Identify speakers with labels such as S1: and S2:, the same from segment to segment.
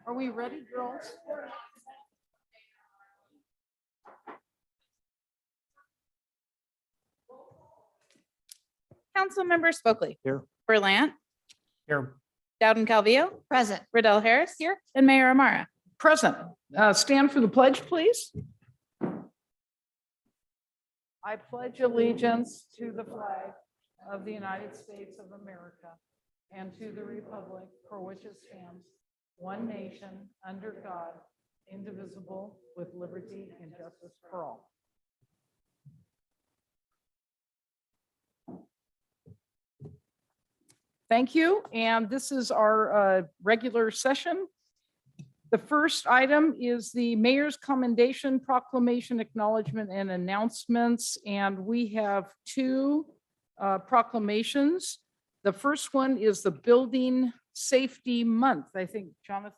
S1: Are we ready, girls?
S2: Councilmember Spokley.
S3: Here.
S2: Berlant,
S3: Here.
S2: Dowden Calvillo,
S4: Present.
S2: Riddell Harris. Here. And Mayor Amara.
S1: Present. Stand for the pledge, please. I pledge allegiance to the flag of the United States of America and to the republic for which it stands, one nation, under God, indivisible, with liberty and justice for all. Thank you. And this is our regular session. The first item is the mayor's commendation, proclamation, acknowledgement, and announcements. And we have two proclamations. The first one is the Building Safety Month. I think John May.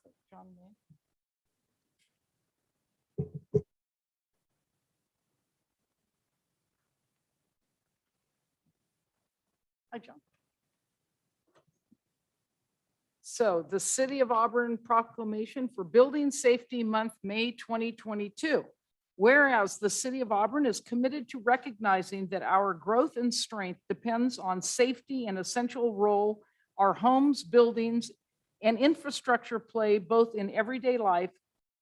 S1: Hi, John. So the City of Auburn proclamation for Building Safety Month, May 2022. Whereas the City of Auburn is committed to recognizing that our growth and strength depends on safety and essential role our homes, buildings, and infrastructure play both in everyday life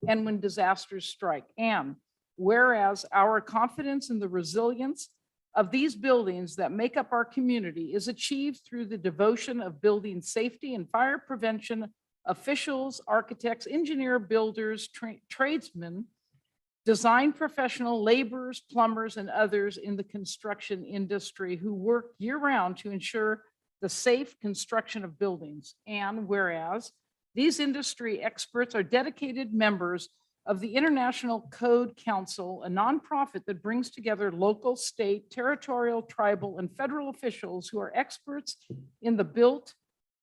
S1: and when disasters strike. And whereas our confidence in the resilience of these buildings that make up our community is achieved through the devotion of building safety and fire prevention officials, architects, engineer, builders, tradesmen, design professional, laborers, plumbers, and others in the construction industry who work year-round to ensure the safe construction of buildings. And whereas these industry experts are dedicated members of the International Code Council, a nonprofit that brings together local, state, territorial, tribal, and federal officials who are experts in the built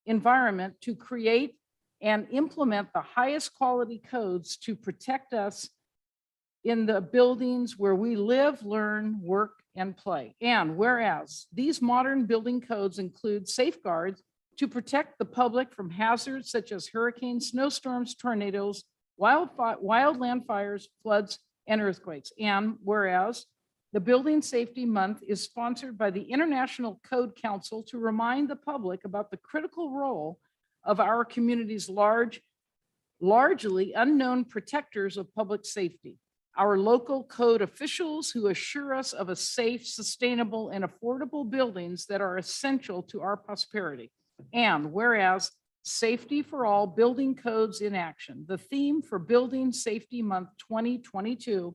S1: environment to create and implement the highest quality codes to protect us in the buildings where we live, learn, work, and play. And whereas these modern building codes include safeguards to protect the public from hazards such as hurricanes, snowstorms, tornadoes, wildland fires, floods, and earthquakes. And whereas the Building Safety Month is sponsored by the International Code Council to remind the public about the critical role of our community's largely unknown protectors of public safety. Our local code officials who assure us of a safe, sustainable, and affordable buildings that are essential to our prosperity. And whereas Safety for All Building Codes in Action, the theme for Building Safety Month 2022,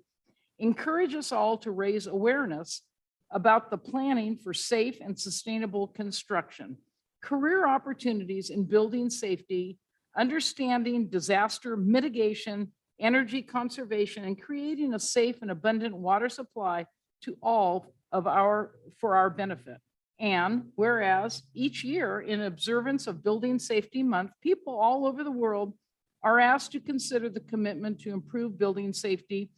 S1: encourage us all to raise awareness about the planning for safe and sustainable construction, career opportunities in building safety, understanding disaster mitigation, energy conservation, and creating a safe and abundant water supply to all of for our benefit. And whereas each year in observance of Building Safety Month, people all over the world are asked to consider the commitment to improve building safety,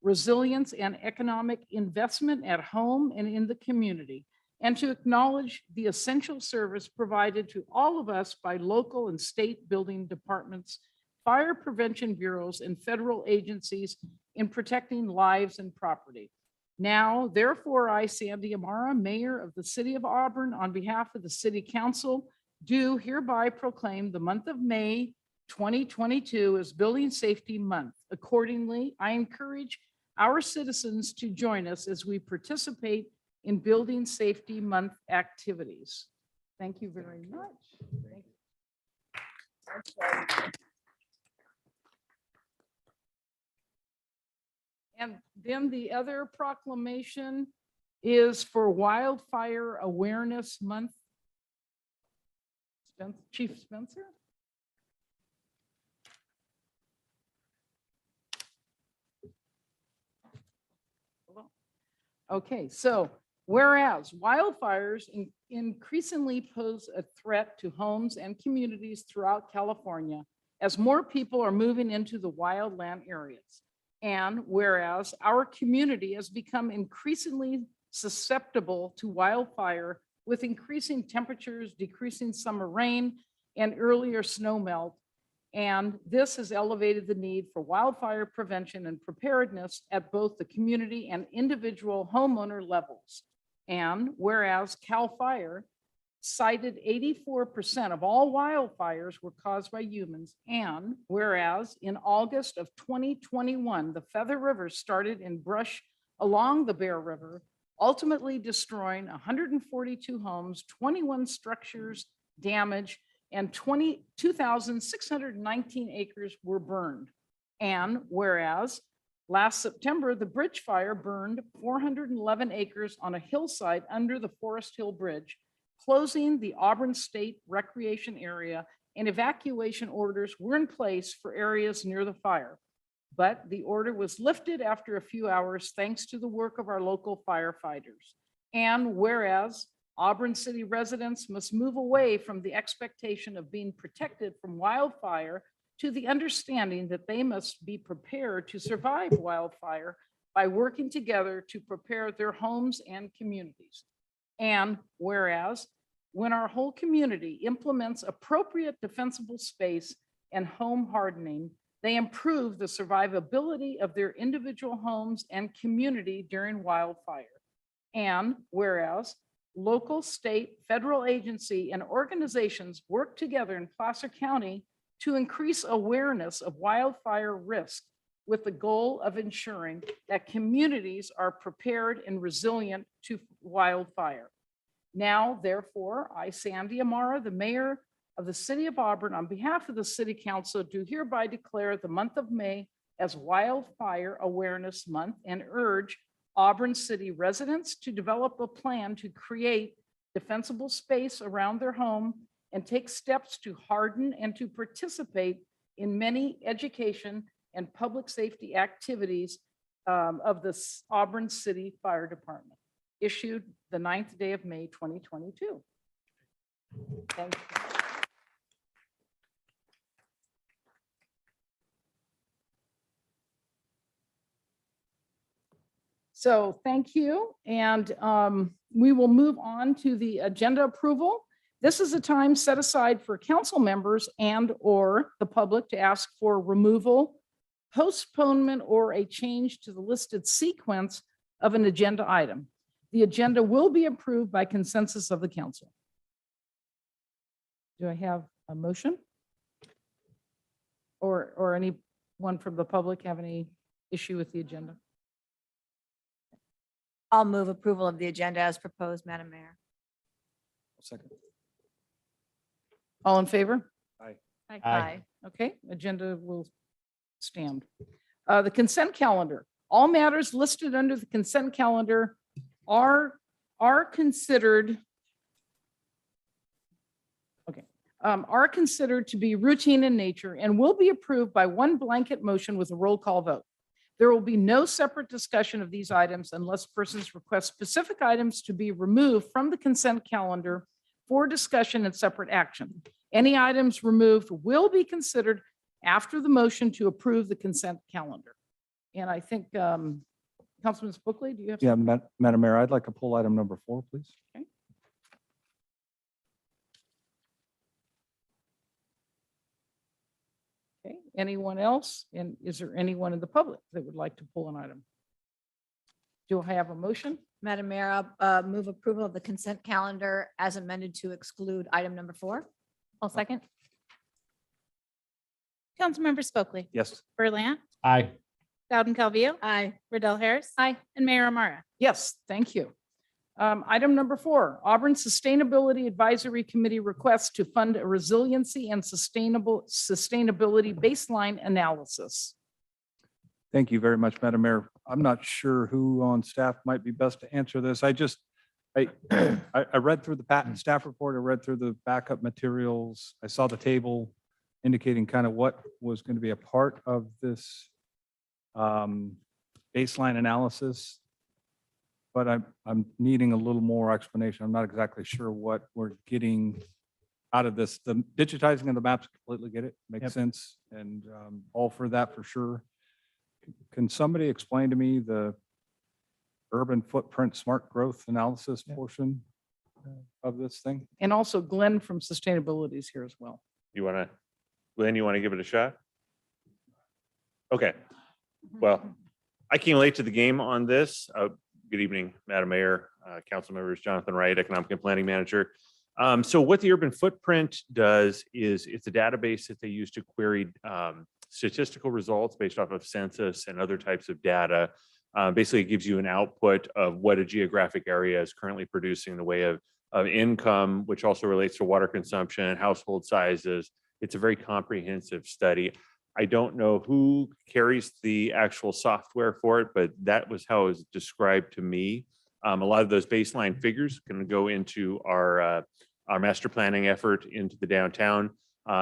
S1: resilience, and economic investment at home and in the community, and to acknowledge the essential service provided to all of us by local and state building departments, fire prevention bureaus, and federal agencies in protecting lives and property. Now, therefore, I, Sandy Amara, Mayor of the City of Auburn, on behalf of the City Council, do hereby proclaim the month of May 2022 as Building Safety Month. Accordingly, I encourage our citizens to join us as we participate in Building Safety Month activities. Thank you very much. Thank you. And then the other proclamation is for Wildfire Awareness Month. Chief Spencer. Okay, so whereas wildfires increasingly pose a threat to homes and communities throughout California as more people are moving into the wildland areas. And whereas our community has become increasingly susceptible to wildfire with increasing temperatures, decreasing summer rain, and earlier snow melt. And this has elevated the need for wildfire prevention and preparedness at both the community and individual homeowner levels. And whereas CAL FIRE cited 84% of all wildfires were caused by humans. And whereas in August of 2021, the Feather River started in brush along the Bear River, ultimately destroying 142 homes, 21 structures damaged, and 22,619 acres were burned. And whereas last September, the bridge fire burned 411 acres on a hillside under the Forest Hill Bridge, closing the Auburn State Recreation Area, and evacuation orders were in place for areas near the fire. But the order was lifted after a few hours thanks to the work of our local firefighters. And whereas Auburn City residents must move away from the expectation of being protected from wildfire to the understanding that they must be prepared to survive wildfire by working together to prepare their homes and communities. And whereas when our whole community implements appropriate defensible space and home hardening, they improve the survivability of their individual homes and community during wildfire. And whereas local, state, federal agency, and organizations work together in Placer County to increase awareness of wildfire risk with the goal of ensuring that communities are prepared and resilient to wildfire. Now, therefore, I, Sandy Amara, the mayor of the city of Auburn, on behalf of the city council, do hereby declare the month of May as Wildfire Awareness Month and urge Auburn City residents to develop a plan to create defensible space around their home and take steps to harden and to participate in many education and public safety activities of the Auburn City Fire Department, issued the 9th day of May, 2022. Thank you. So thank you. And we will move on to the agenda approval. This is a time set aside for council members and/or the public to ask for removal, postponement, or a change to the listed sequence of an agenda item. The agenda will be approved by consensus of the council. Do I have a motion? Or anyone from the public have any issue with the agenda?
S3: I'll move approval of the agenda as proposed, Madam Mayor.
S4: Second.
S1: All in favor?
S3: Aye.
S1: Okay, agenda will stand. The consent calendar. All matters listed under the consent calendar are considered to be routine in nature and will be approved by one blanket motion with a roll call vote. There will be no separate discussion of these items unless persons request specific items to be removed from the consent calendar for discussion and separate action. Any items removed will be considered after the motion to approve the consent calendar. And I think, Councilman Spookley, do you have?
S4: Yeah, Madam Mayor, I'd like to pull item number 4, please.
S1: Okay. Okay, anyone else? And is there anyone in the public that would like to pull an item? Do I have a motion?
S3: Madam Mayor, I'll move approval of the consent calendar as amended to exclude item number 4.
S2: I'll second. Councilmember Spokely.
S4: Yes.
S2: Berlant,
S5: Aye.
S2: Loudon Calvillo,
S3: Aye.
S2: Riddell Harris. Aye. And Mayor Amara.
S1: Yes, thank you. Item number 4, Auburn Sustainability Advisory Committee requests to fund a resiliency and sustainability baseline analysis.
S4: Thank you very much, Madam Mayor. I'm not sure who on staff might be best to answer this. I read through the patent staff report. I read through the backup materials. I saw the table indicating kind of what was going to be a part of this baseline analysis. But I'm needing a little more explanation. I'm not exactly sure what we're getting out of this. The digitizing of the maps, completely get it, makes
S5: Yep.
S4: sense, and all for that for sure. Can somebody explain to me the urban footprint smart growth analysis
S5: Yeah.
S4: portion of this thing?
S1: And also Glenn from Sustainability is here as well.
S6: You want to
S5: Lynn, you want to give it a shot? Okay, well, I came late to the game on this. Good evening, Madam Mayor, council members, Jonathan Wright, Economic and Planning Manager. So what the urban footprint does is it's a database that they use to query statistical results based off of census and other types of data. Basically, it gives you an output of what a geographic area is currently producing in the way of income, which also relates to water consumption, household sizes. It's a very comprehensive study. I don't know who carries the actual software for it, but that was how it was described to me. A lot of those baseline figures can go into our master planning effort into the downtown.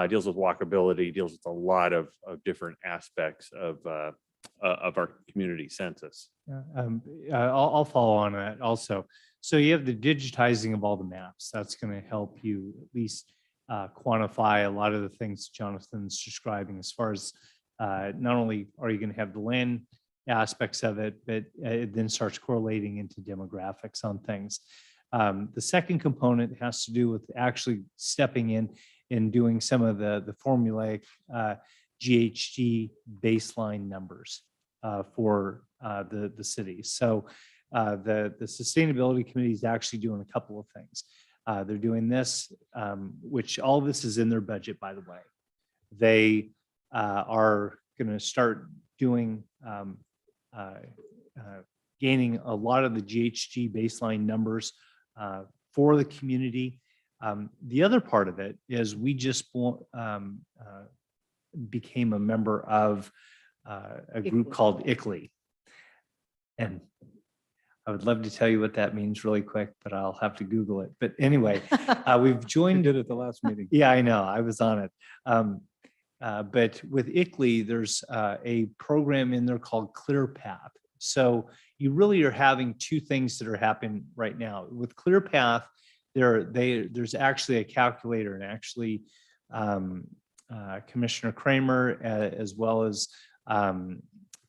S5: Deals with walkability, deals with a lot of different aspects of our community census.
S6: Yeah, I'll follow on that also. So you have the digitizing of all the maps. That's going to help you at least quantify a lot of the things Jonathan's describing as far as not only are you going to have the land aspects of it, but it then starts correlating into demographics on things. The second component has to do with actually stepping in and doing some of the formulaic GHG baseline numbers for the city. So the sustainability committee is actually doing a couple of things. They're doing this, which all this is in their budget, by the way. They are going to start doing gaining a lot of the GHG baseline numbers for the community. The other part of it is we just became a member of a group called ICLEI. And I would love to tell you what that means really quick, but I'll have to Google it. But anyway, we've
S4: You
S6: joined
S4: did it the last meeting.
S6: Yeah, I know. I was on it. But with ICLEI, there's a program in there called ClearPath. So you really are having two things that are happening right now. With ClearPath, there's actually a calculator, and actually Commissioner Kramer, as well as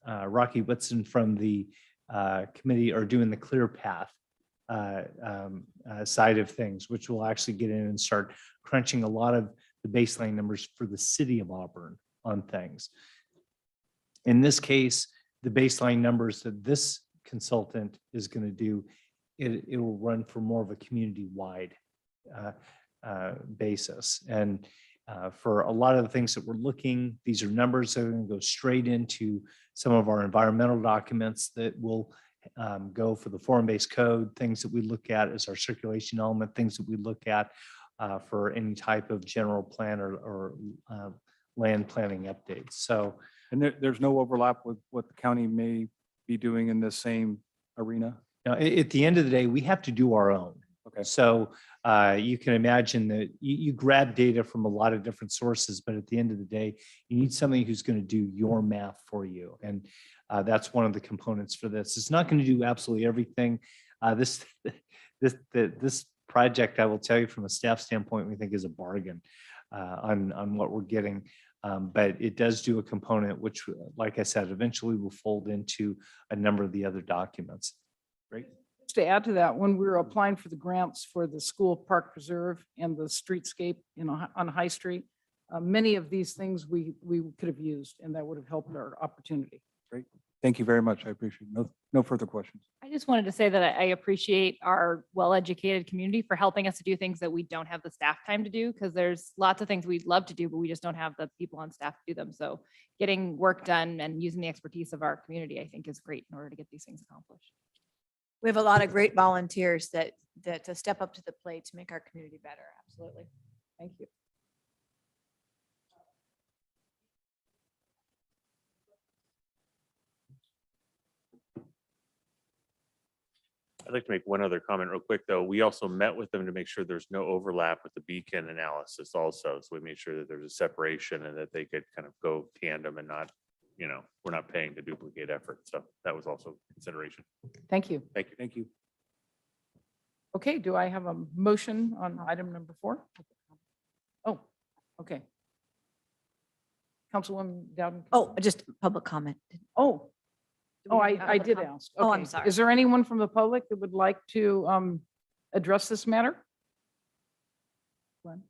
S6: Rocky Whitson from the committee, are doing the ClearPath side of things, which will actually get in and start crunching a lot of the baseline numbers for the city of Auburn on things. In this case, the baseline numbers that this consultant is going to do, it will run for more of a community-wide basis. And for a lot of the things that we're looking, these are numbers that are going to go straight into some of our environmental documents that will go for the form-based code, things that we look at as our circulation element, things that we look at for any type of general plan or land planning updates. So,
S4: And there's no overlap with what the county may be doing in this same arena?
S6: now, at the end of the day, we have to do our own.
S4: Okay.
S6: So you can imagine that you grab data from a lot of different sources, but at the end of the day, you need somebody who's going to do your math for you. And that's one of the components for this. It's not going to do absolutely everything. This project, I will tell you from a staff standpoint, we think is a bargain on what we're getting. But it does do a component, which, like I said, eventually will fold into a number of the other documents.
S4: Great.
S1: Just to add to that, when we were applying for the grants for the school park preserve and the streetscape, on High Street, many of these things we could have used, and that would have helped our opportunity.
S4: Great. Thank you very much. I appreciate it. No further questions.
S2: I just wanted to say that I appreciate our well-educated community for helping us to do things that we don't have the staff time to do, because there's lots of things we'd love to do, but we just don't have the people on staff to do them. So getting work done and using the expertise of our community, I think, is great in order to get these things accomplished.
S3: We have a lot of great volunteers that to step up to the plate to make our community better. Absolutely. Thank you.
S5: I'd like to make one other comment real quick, though. We also met with them to make sure there's no overlap with the beacon analysis also. So we made sure that there's a separation and that they could kind of go tandem and not, we're not paying to duplicate effort. So that was also consideration.
S1: Thank you.
S5: Thank you.
S4: Thank you.
S1: Okay, do I have a motion on item number 4? Oh, okay. Councilwoman Dowden.
S3: Oh, just public comment.
S1: Oh,
S3: Do we
S1: oh,
S3: have
S1: I
S3: public
S1: did
S3: comment?
S1: ask.
S3: Oh, I'm
S1: Okay.
S3: sorry.
S1: Is there anyone from the public that would like to address this matter? Glenn?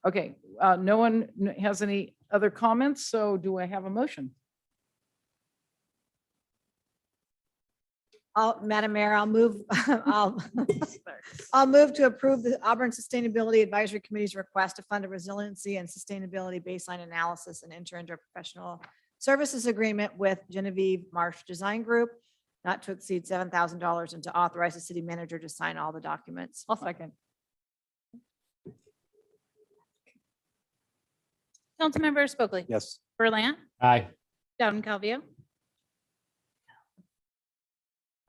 S1: Okay, no one has any other comments, so do I have a motion?
S3: Madam Mayor, I'll move, I'll move to approve the Auburn Sustainability Advisory Committee's request to fund a resiliency and sustainability baseline analysis and enter into a professional services agreement with Genevieve Marsh Design Group, not to exceed $7,000, and to authorize the city manager to sign all the documents.
S2: I'll second.
S7: Councilmember Spokely.
S4: Yes.
S7: Berlant,
S6: Aye.
S7: Dowden Calvio,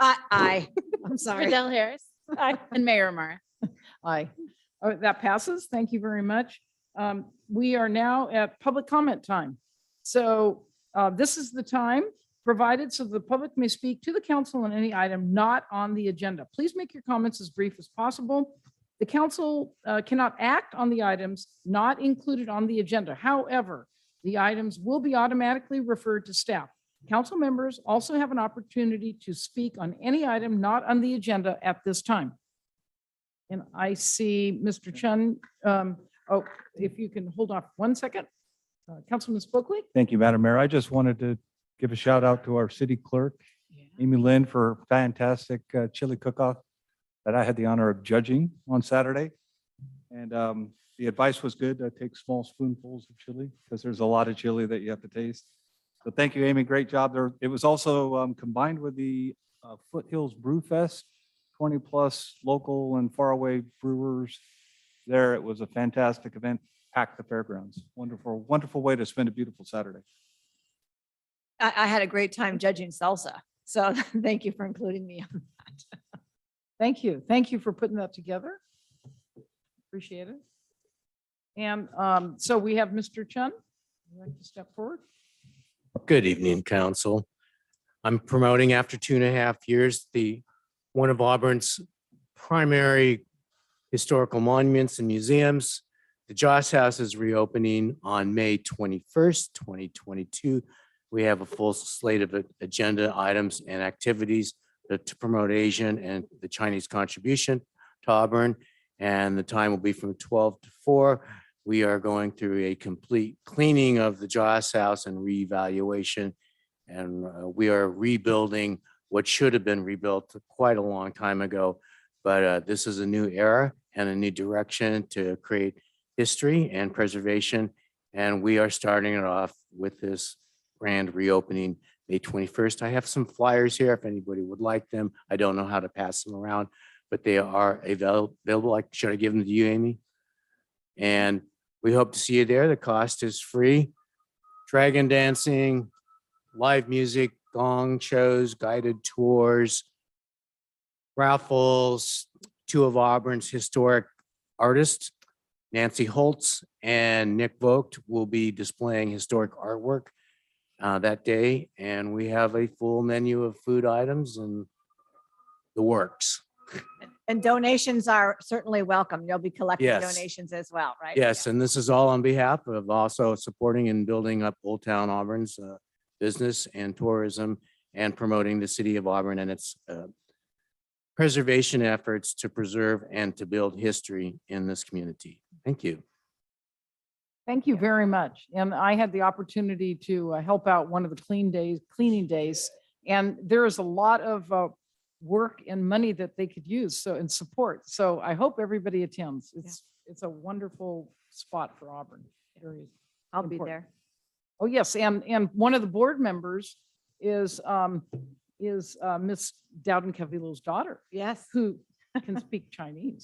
S3: Aye, I'm sorry.
S7: Riddell Harris, and Mayor Mara.
S1: Aye. Oh, that passes. Thank you very much. We are now at public comment time. So this is the time provided so the public may speak to the council on any item not on the agenda. Please make your comments as brief as possible. The council cannot act on the items not included on the agenda. However, the items will be automatically referred to staff. Council members also have an opportunity to speak on any item not on the agenda at this time. And I see Mr. Chun. Oh, if you can hold off 1 second. Councilman Spokely?
S4: Thank you, Madam Mayor. I just wanted to give a shout out to our city clerk, Amy Lynn, for her fantastic chili cook-off that I had the honor of judging on Saturday. And the advice was good. Take small spoonfuls of chili because there's a lot of chili that you have to taste. So thank you, Amy. Great job there. It was also combined with the Foothills Brew Fest, 20+ local and faraway brewers there. It was a fantastic event, packed the fairgrounds. Wonderful, wonderful way to spend a beautiful Saturday.
S3: I had a great time judging salsa, so thank you for including me on that.
S1: Thank you. Thank you for putting that together. Appreciate it. And so we have Mr. Chun. Would you like to step forward?
S8: Good evening, council. I'm promoting after 2.5 years, one of Auburn's primary historical monuments and museums. The Joss House is reopening on May 21st, 2022. We have a full slate of agenda items and activities to promote Asian and the Chinese contribution to Auburn. And the time will be from 12 to 4. We are going through a complete cleaning of the Joss House and reevaluation. And we are rebuilding what should have been rebuilt quite a long time ago. But this is a new era and a new direction to create history and preservation. And we are starting it off with this grand reopening May 21st. I have some flyers here if anybody would like them. I don't know how to pass them around, but they are available. Should I give them to you, Amy? And we hope to see you there. The cost is free. Dragon dancing, live music, gong shows, guided tours, raffles. 2 of Auburn's historic artists, Nancy Holtz and Nick Vogt, will be displaying historic artwork that day. And we have a full menu of food items and the works.
S3: And donations are certainly welcome. You'll be collecting
S8: Yes.
S3: donations as well, right?
S8: Yes, and this is all on behalf of also supporting and building up Old Town Auburn's business and tourism and promoting the city of Auburn and its preservation efforts to preserve and to build history in this community. Thank you.
S1: Thank you very much. And I had the opportunity to help out one of the cleaning days. And there is a lot of work and money that they could use and support. So I hope everybody attends. It's a wonderful spot for Auburn. Very
S3: I'll be
S1: important.
S3: there.
S1: Oh, yes. And one of the board members is Miss Dowden Cavillo's daughter,
S3: Yes.
S1: who can speak Chinese.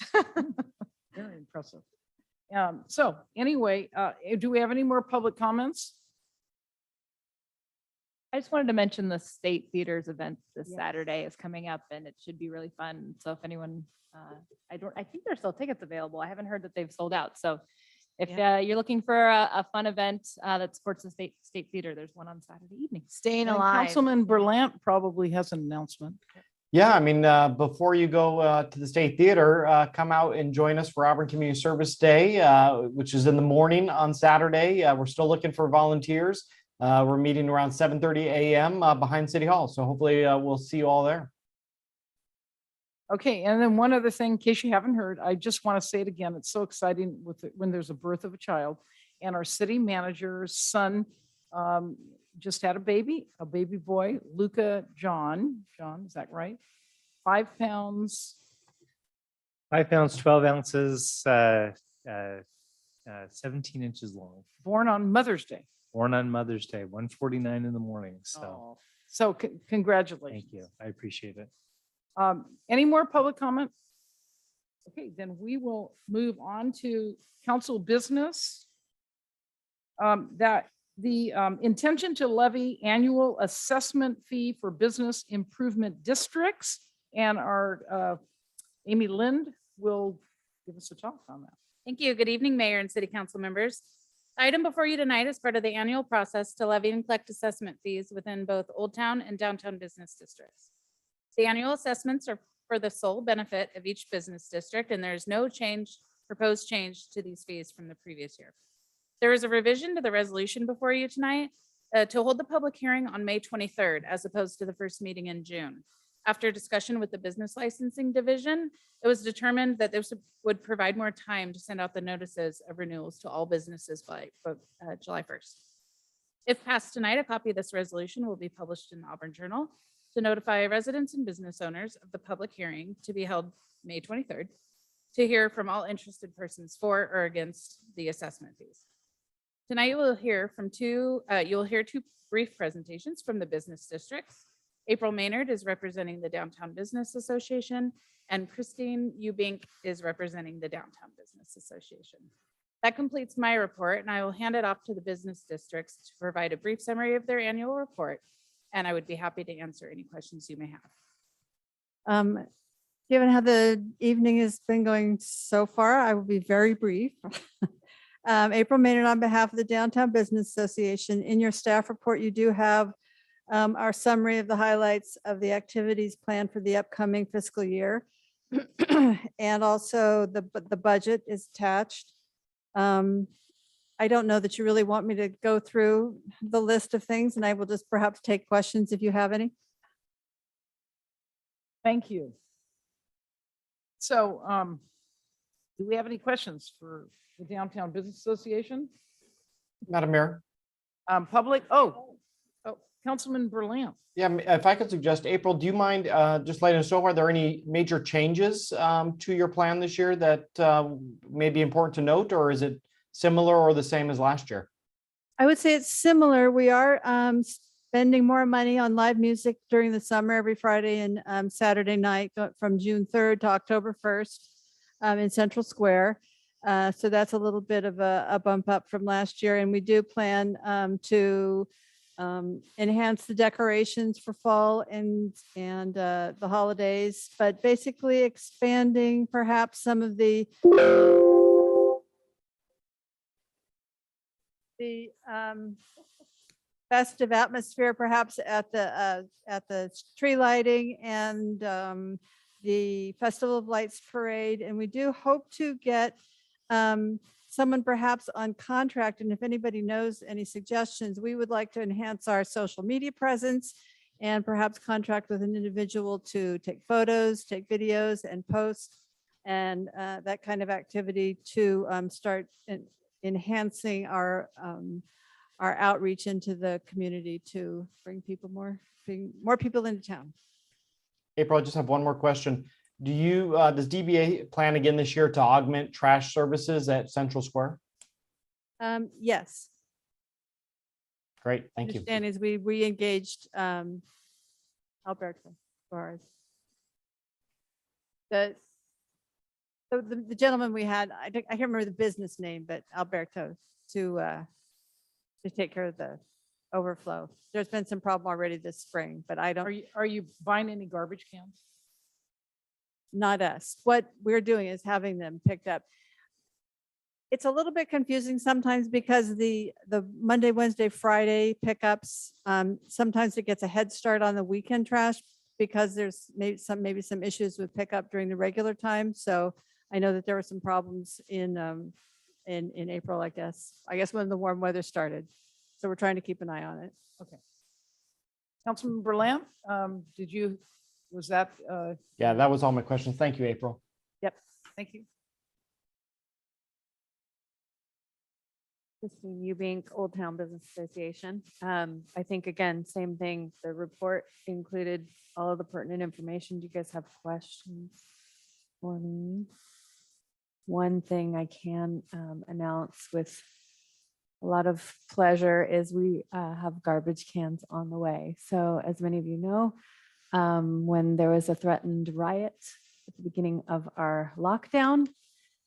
S1: Very impressive. So anyway, do we have any more public comments?
S2: I just wanted to mention the State Theater's event this
S3: Yes.
S2: Saturday is coming up and it should be really fun. So if anyone, I think there's still tickets available. I haven't heard that they've sold out. So if you're looking for a fun event that supports the State Theater, there's one on Saturday evening.
S3: Staying
S1: And
S3: alive.
S1: Councilman Berlant probably has an announcement.
S9: Yeah, I mean, before you go to the State Theater, come out and join us for Auburn Community Service Day, which is in the morning on Saturday. We're still looking for volunteers. We're meeting around 7:30 a.m. Behind City Hall. So hopefully we'll see you all there.
S1: Okay, and then one other thing, in case you haven't heard, I just want to say it again. It's so exciting when there's a birth of a child. And our city manager's son just had a baby boy, Luca John. John, is that right? 5 pounds.
S6: 5 pounds, 12 ounces, 17 inches long,
S1: Born on Mother's Day.
S6: born on Mother's Day, 1:49 in the morning. So
S1: Oh, so congratulations.
S6: thank you. I appreciate it.
S1: Any more public comment? Okay, then we will move on to council business. That the intention to levy annual assessment fee for business improvement districts, and our Amy Lind will give us a talk on that.
S7: Thank you. Good evening, Mayor and City Council members. The item before you tonight is part of the annual process to levy and collect assessment fees within both Old Town and Downtown business districts. The annual assessments are for the sole benefit of each business district, and there is no proposed change to these fees from the previous year. There is a revision to the resolution before you tonight to hold the public hearing on May 23rd, as opposed to the first meeting in June. After discussion with the Business Licensing Division, it was determined that this would provide more time to send out the notices of renewals to all businesses by July 1st. If passed tonight, a copy of this resolution will be published in the Auburn Journal to notify residents and business owners of the public hearing to be held May 23rd to hear from all interested persons for or against the assessment fees. Tonight, you'll hear two brief presentations from the business districts. April Maynard is representing the Downtown Business Association, and Christine Eubink is representing the Downtown Business Association. That completes my report, and I will hand it off to the business districts to provide a brief summary of their annual report, and I would be happy to answer any questions you may have.
S10: Given how the evening has been going so far, I will be very brief. April Maynard on behalf of the Downtown Business Association. In your staff report, you do have our summary of the highlights of the activities planned for the upcoming fiscal year. And also the budget is attached. I don't know that you really want me to go through the list of things, and I will just perhaps take questions if you have any.
S1: Thank you. So do we have any questions for the Downtown Business Association?
S9: Madam Mayor.
S1: Public, Councilman Berlant.
S9: Yeah, if I could suggest, April, do you mind just letting us know, are there any major changes to your plan this year that may be important to note, or is it similar or the same as last year?
S10: I would say it's similar. We are spending more money on live music during the summer, every Friday and Saturday night from June 3rd to October 1st in Central Square. So that's a little bit of a bump up from last year. And we do plan to enhance the decorations for fall and the holidays, but basically expanding perhaps some of the festive atmosphere, perhaps at the tree lighting and the Festival of Lights parade. And we do hope to get someone perhaps on contract. And if anybody knows any suggestions, we would like to enhance our social media presence and perhaps contract with an individual to take photos, take videos and post and that kind of activity to start enhancing our outreach into the community to bring more people into town.
S9: April, I just have one more question. Do you, does DBA plan again this year to augment trash services at Central Square?
S10: Yes.
S9: Great, thank you.
S10: Understand is we re-engaged Alberto for the gentleman we had, I can't remember the business name, but Alberto to take care of the overflow. There's been some problem already this spring, but I don't.
S1: Are you buying any garbage cans?
S10: Not us. What we're doing is having them picked up. It's a little bit confusing sometimes because the Monday, Wednesday, Friday pickups, sometimes it gets a head start on the weekend trash because there's maybe some issues with pickup during the regular time. So I know that there were some problems in April, I guess when the warm weather started. So we're trying to keep an eye on it.
S1: Okay. Councilman Berlant, did you Was that,
S9: Yeah, that was all my questions. Thank you, April.
S1: yep, thank you.
S11: Christine Eubank, Old Town Business Association. I think, again, same thing. The report included all of the pertinent information. Do you guys have questions for me? One thing I can announce with a lot of pleasure is we have garbage cans on the way. So as many of you know, when there was a threatened riot at the beginning of our lockdown,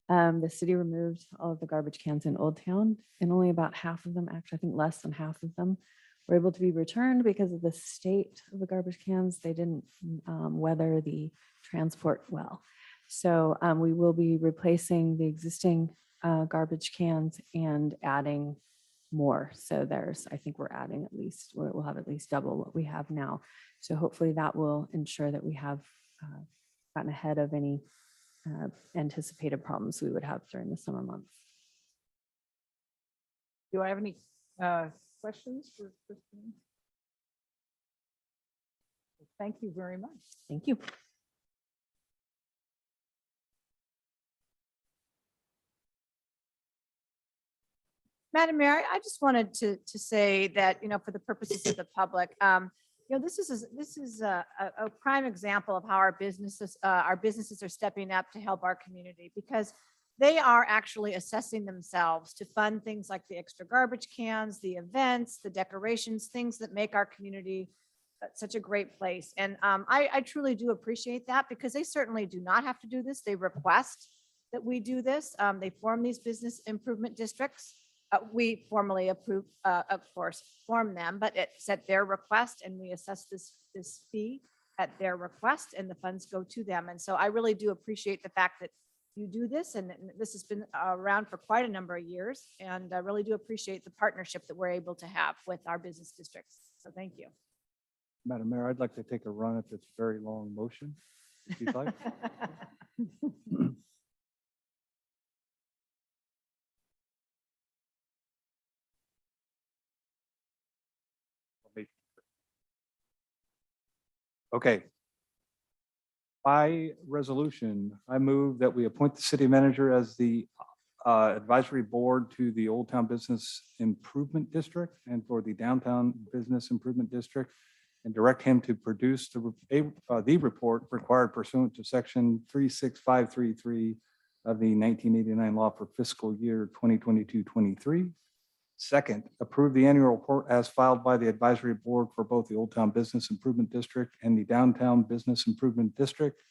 S11: the city removed all of the garbage cans in Old Town, and only about half of them, actually, I think less than half of them, were able to be returned because of the state of the garbage cans. They didn't weather the transport well. So we will be replacing the existing garbage cans and adding more. So I think we're adding at least, we'll have at least double what we have now. So hopefully that will ensure that we have gotten ahead of any anticipated problems we would have during the summer months.
S1: Do I have any questions for Christine? Thank you very much.
S11: Thank you.
S3: Madam Mayor, I just wanted to say that, for the purposes of the public, this is a prime example of how our businesses are stepping up to help our community, because they are actually assessing themselves to fund things like the extra garbage cans, the events, the decorations, things that make our community such a great place. And I truly do appreciate that, because they certainly do not have to do this. They request that we do this. They form these business improvement districts. We formally approve, of course, form them, but it's at their request, and we assess this fee at their request, and the funds go to them. And so I really do appreciate the fact that you do this, and this has been around for quite a number of years. And I really do appreciate the partnership that we're able to have with our business districts. So thank you.
S4: Madam Mayor, I'd like to take a run at this very long motion, if you'd like. Okay. By resolution, I move that we appoint the city manager as the advisory board to the Old Town Business Improvement District and for the Downtown Business Improvement District, and direct him to produce the report required pursuant to section 36533 of the 1989 law for fiscal year 2022-23. Second, approve the annual report as filed by the advisory board for both the Old Town Business Improvement District and the Downtown Business Improvement District,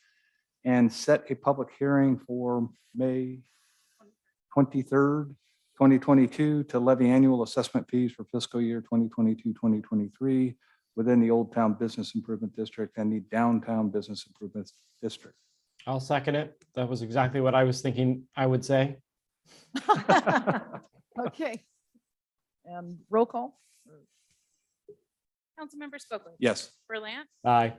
S4: and set a public hearing for May 23rd, 2022 to levy annual assessment fees for fiscal year 2022-2023 within the Old Town Business Improvement District and the Downtown Business Improvement District.
S9: I'll second it. That was exactly what I was thinking I would say.
S1: Okay. And roll call?
S7: Councilmember Spokely.
S4: Yes.
S7: Berlant,
S9: Aye.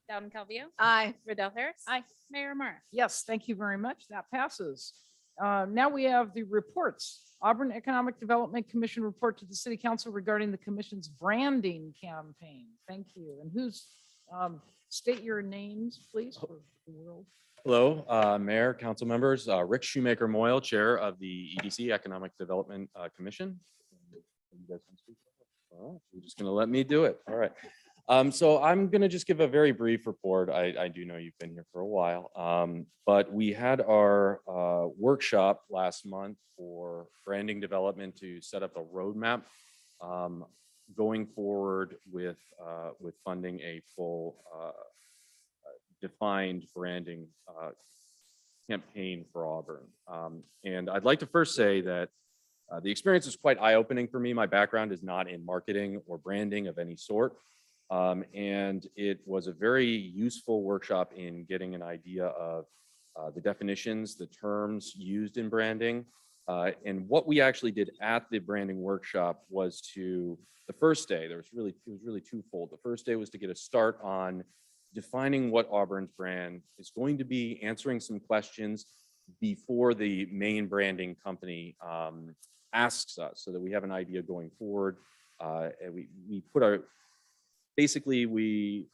S7: Dowden Calvillo,
S3: Aye.
S7: Riddell Harris. Aye. Mayor Mara.
S1: Yes, thank you very much. That passes. Now we have the reports. Auburn Economic Development Commission report to the City Council regarding the commission's branding campaign. Thank you. And who's, state your names, please, for the world.
S12: Hello, Mayor, council members. Rick Shoemaker Moyle, Chair of the EDC Economic Development Commission. You guys can speak? All right, you're just going to let me do it. All right. So I'm going to just give a very brief report. I do know you've been here for a while, but we had our workshop last month for branding development to set up a roadmap going forward with funding a full defined branding campaign for Auburn. And I'd like to first say that the experience was quite eye-opening for me. My background is not in marketing or branding of any sort. And it was a very useful workshop in getting an idea of the definitions, the terms used in branding. And what we actually did at the branding workshop was the first day, it was really twofold. The first day was to get a start on defining what Auburn's brand is going to be, answering some questions before the main branding company asks us, so that we have an idea going forward. And we put our, basically we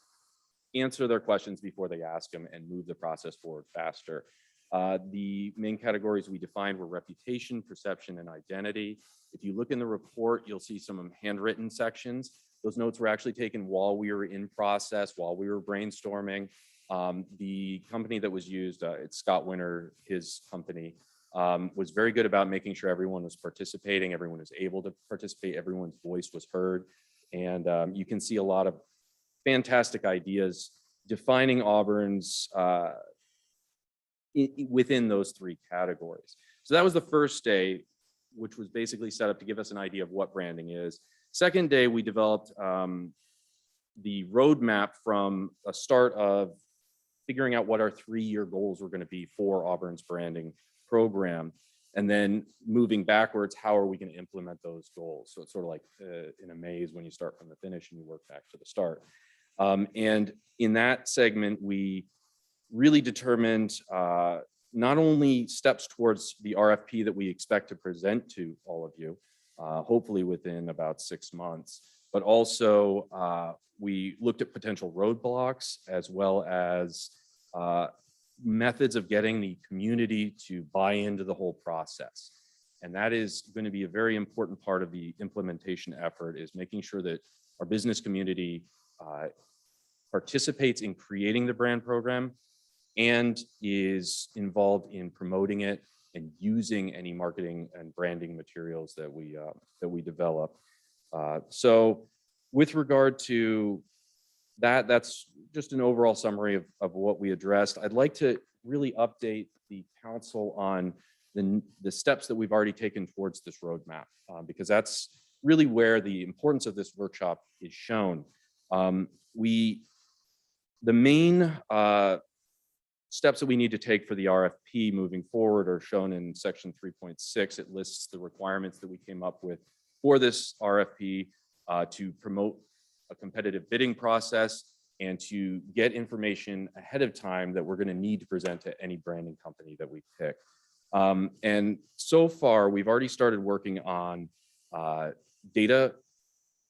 S12: answer their questions before they ask them and move the process forward faster. The main categories we defined were reputation, perception, and identity. If you look in the report, you'll see some handwritten sections. Those notes were actually taken while we were in process, while we were brainstorming. The company that was used, it's Scott Winter, his company, was very good about making sure everyone was participating, everyone was able to participate, everyone's voice was heard. And you can see a lot of fantastic ideas defining Auburn's within those three categories. So that was the first day, which was basically set up to give us an idea of what branding is. Second day, we developed the roadmap from a start of figuring out what our 3-year goals were going to be for Auburn's branding program. And then moving backwards, how are we going to implement those goals? So it's sort of like in a maze when you start from the finish and you work back to the start. And in that segment, we really determined not only steps towards the RFP that we expect to present to all of you, hopefully within about 6 months, but also we looked at potential roadblocks as well as methods of getting the community to buy into the whole process. And that is going to be a very important part of the implementation effort, is making sure that our business community participates in creating the brand program and is involved in promoting it and using any marketing and branding materials that we develop. So with regard to that, that's just an overall summary of what we addressed. I'd like to really update the council on the steps that we've already taken towards this roadmap, because that's really where the importance of this workshop is shown. The main steps that we need to take for the RFP moving forward are shown in section 3.6. It lists the requirements that we came up with for this RFP to promote a competitive bidding process and to get information ahead of time that we're going to need to present to any branding company that we pick. And so far, we've already started working on data.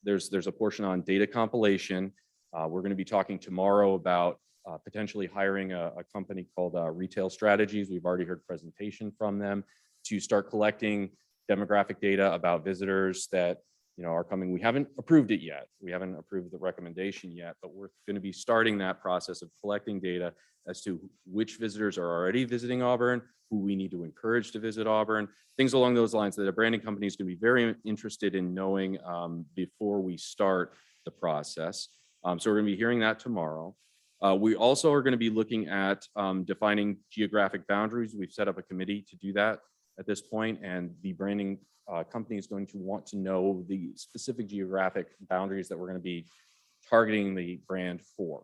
S12: There's a portion on data compilation. We're going to be talking tomorrow about potentially hiring a company called Retail Strategies. We've already heard presentation from them to start collecting demographic data about visitors that are coming. We haven't approved it yet. We haven't approved the recommendation yet, but we're going to be starting that process of collecting data as to which visitors are already visiting Auburn, who we need to encourage to visit Auburn, things along those lines that a branding company is going to be very interested in knowing before we start the process. So we're going to be hearing that tomorrow. We also are going to be looking at defining geographic boundaries. We've set up a committee to do that at this point, and the branding company is going to want to know the specific geographic boundaries that we're going to be targeting the brand for,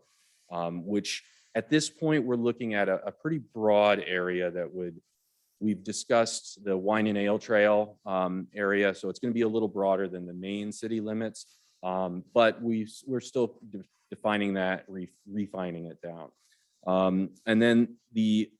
S12: which at this point, we're looking at a pretty broad area that we've discussed the Wine and Ale Trail area, so it's going to be a little broader than the main city limits, but we're still defining that, refining it down. And then the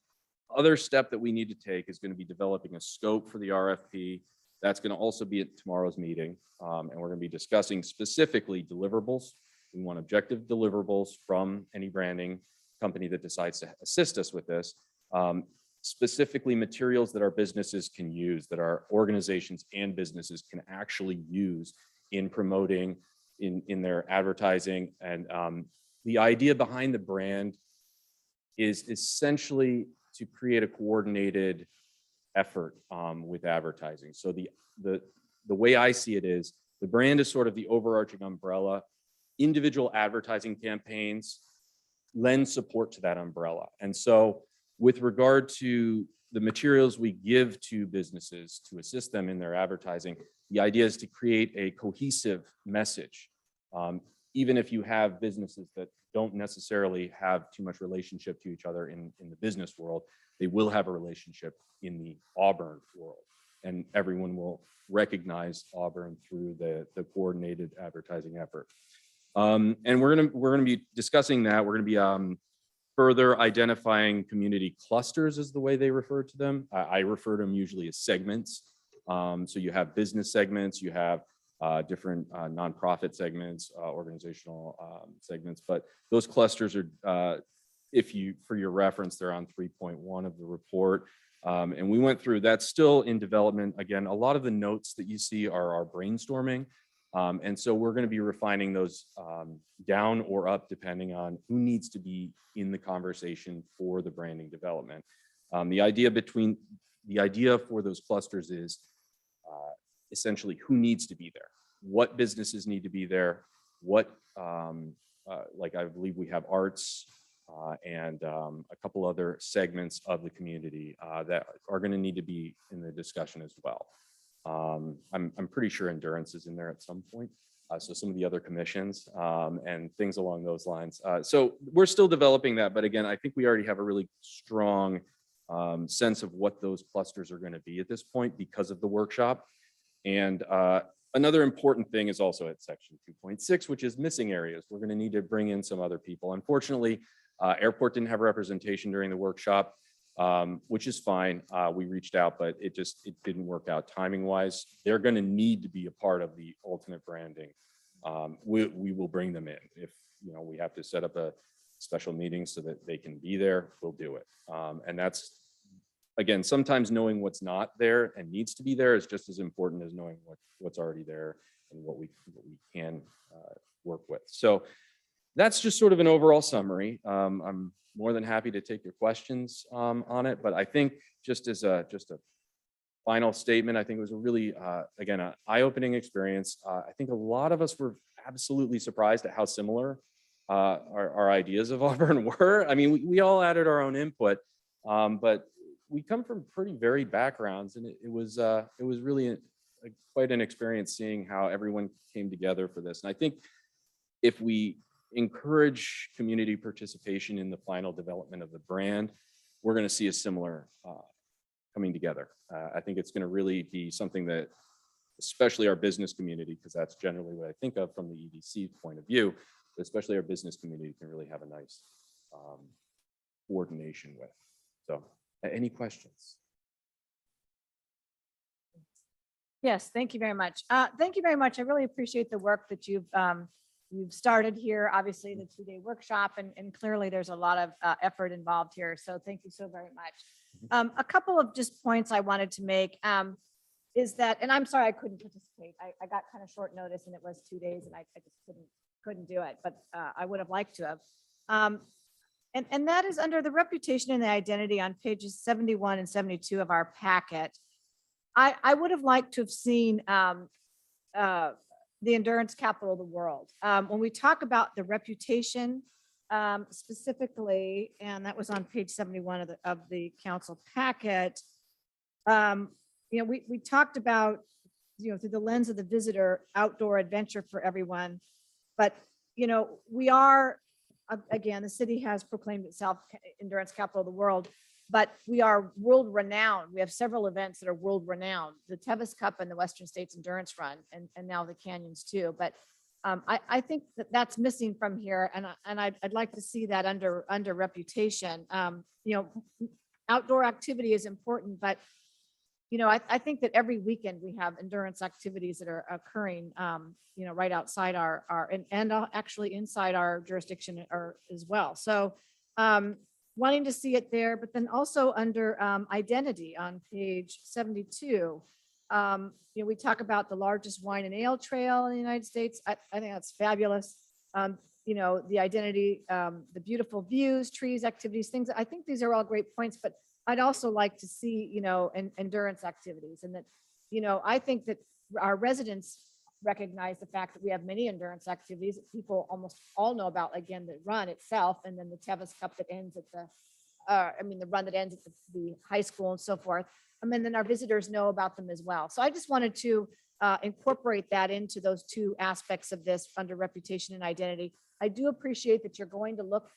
S12: other step that we need to take is going to be developing a scope for the RFP. That's going to also be at tomorrow's meeting. And we're going to be discussing specifically deliverables. We want objective deliverables from any branding company that decides to assist us with this. Specifically materials that our businesses can use, that our organizations and businesses can actually use in promoting in their advertising. And the idea behind the brand is essentially to create a coordinated effort with advertising. So the way I see it is the brand is sort of the overarching umbrella. Individual advertising campaigns lend support to that umbrella. And so with regard to the materials we give to businesses to assist them in their advertising, the idea is to create a cohesive message. Even if you have businesses that don't necessarily have too much relationship to each other in the business world, they will have a relationship in the Auburn world, and everyone will recognize Auburn through the coordinated advertising effort. And we're gonna be discussing that. We're gonna be further identifying community clusters is the way they refer to them. I refer to them usually as segments. So you have business segments, you have different nonprofit segments, organizational segments. But those clusters are, for your reference, they're on 3.1 of the report. And we went through, that's still in development. Again, a lot of the notes that you see are our brainstorming. And so we're going to be refining those down or up depending on who needs to be in the conversation for the branding development. The idea for those clusters is essentially who needs to be there, what businesses need to be there, what like I believe we have arts and a couple other segments of the community that are going to need to be in the discussion as well. I'm pretty sure endurance is in there at some point. So some of the other commissions and things along those lines. So we're still developing that. But again, I think we already have a really strong sense of what those clusters are going to be at this point because of the workshop. And another important thing is also at section 2.6, which is missing areas. We're going to need to bring in some other people. Unfortunately, airport didn't have representation during the workshop. Which is fine. We reached out, but it didn't work out timing wise. They're going to need to be a part of the ultimate branding. We will bring them in. If we have to set up a special meeting so that they can be there, we'll do it. And that's, again, sometimes knowing what's not there and needs to be there is just as important as knowing what's already there and what we can work with. So that's just sort of an overall summary. I'm more than happy to take your questions on it, but I think just a final statement, I think it was a really, again, an eye-opening experience. I think a lot of us were absolutely surprised at how similar our ideas of Auburn were. I mean, we all added our own input, but we come from pretty varied backgrounds, and it was really quite an experience seeing how everyone came together for this. And I think if we encourage community participation in the final development of the brand, we're going to see a similar coming together. I think it's going to really be something that, especially our business community, because that's generally what I think of from the EDC point of view, but especially our business community can really have a nice coordination with. So, any questions?
S3: Yes, thank you very much. Thank you very much. I really appreciate the work that you've started here, obviously the 2-day workshop, and clearly there's a lot of effort involved here. So thank you so very much. A couple of just points I wanted to make is that, and I'm sorry I couldn't participate. I got kind of short notice and it was 2 days and I just couldn't do it, but I would have liked to have. And that is under the reputation and the identity on pages 71 and 72 of our packet. I would have liked to have seen the endurance capital of the world. When we talk about the reputation specifically, and that was on page 71 of the council packet, we talked about, through the lens of the visitor, outdoor adventure for everyone. But, we are, again, the city has proclaimed itself endurance capital of the world, but we are world renowned. We have several events that are world renowned, the Tevis Cup and the Western States Endurance Run, and now the Canyons too. But I think that's missing from here. And I'd like to see that under reputation. Outdoor activity is important, but I think that every weekend we have endurance activities that are occurring, right outside our and actually inside our jurisdiction as well. So wanting to see it there, but then also under identity on page 72, we talk about the largest wine and ale trail in the United States. I think that's fabulous. The identity, the beautiful views, trees, activities, things. I think these are all great points, but I'd also like to see, endurance activities, and that, I think that our residents recognize the fact that we have many endurance activities that people almost all know about, again, the run itself, and then the Tevis Cup that ends at the run that ends at the high school and so forth. And then our visitors know about them as well. So I just wanted to incorporate that into those two aspects of this under reputation and identity. I do appreciate that you're going to look